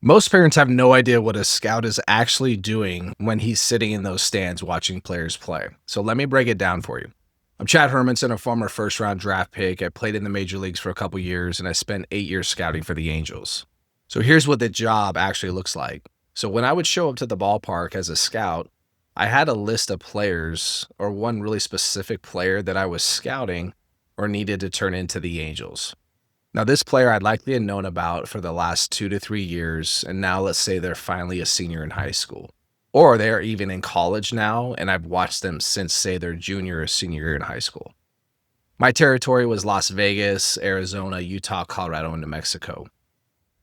Most parents have no idea what a scout is actually doing when he's sitting in those stands watching players play. So let me break it down for you. I'm Chad Hermanson, a former first round draft pick. I played in the major leagues for a couple years and I spent 8 years scouting for the Angels. So here's what the job actually looks like. So when I would show up to the ballpark as a scout, I had a list of players or one really specific player that I was scouting or needed to turn into the Angels. Now, this player I'd likely had known about for the last 2 to 3 years, and now let's say they're finally a senior in high school, or they're even in college now, and I've watched them since, say, their junior or senior year in high school. My territory was Las Vegas, Arizona, Utah, Colorado, and New Mexico.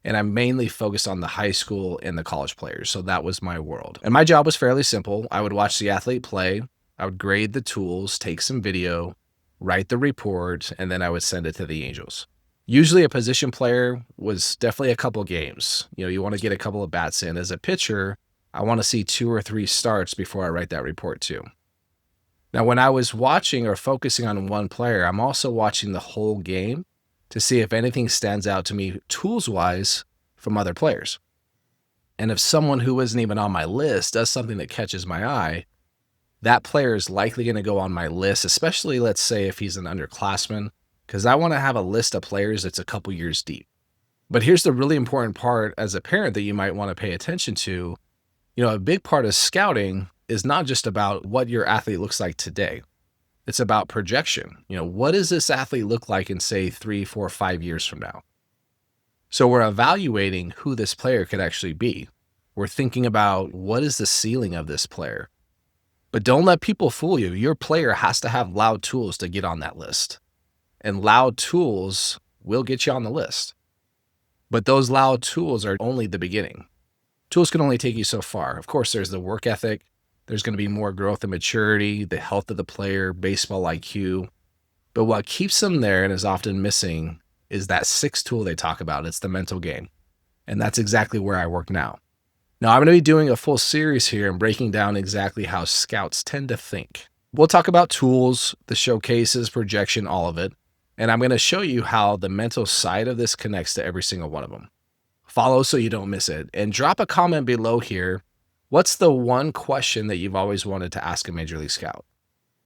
And I'm mainly focused on the high school and the college players. So that was my world. And my job was fairly simple. I would watch the athlete play, I would grade the tools, take some video, write the report, and then I would send it to the Angels. Usually a position player was definitely a couple games. You want to get a couple of bats in. As a pitcher, I want to see 2 or 3 starts before I write that report too. Now, when I was watching or focusing on one player, I'm also watching the whole game to see if anything stands out to me tools wise from other players. And if someone who isn't even on my list does something that catches my eye, that player is likely going to go on my list, especially let's say if he's an underclassman, because I want to have a list of players that's a couple years deep. But here's the really important part as a parent that you might want to pay attention to. A big part of scouting is not just about what your athlete looks like today. It's about projection. What does this athlete look like in, say, 3, 4, 5 years from now? So we're evaluating who this player could actually be. We're thinking about what is the ceiling of this player. But don't let people fool you. Your player has to have loud tools to get on that list. And loud tools will get you on the list. But those loud tools are only the beginning. Tools can only take you so far. Of course, there's the work ethic. There's going to be more growth and maturity, the health of the player, baseball IQ. But what keeps them there and is often missing is that sixth tool they talk about. It's the mental game. And that's exactly where I work now. Now, I'm going to be doing a full series here and breaking down exactly how scouts tend to think. We'll talk about tools, the showcases, projection, all of it. And I'm going to show you how the mental side of this connects to every single one of them. Follow so you don't miss it. And drop a comment below here. What's the one question that you've always wanted to ask a Major League Scout?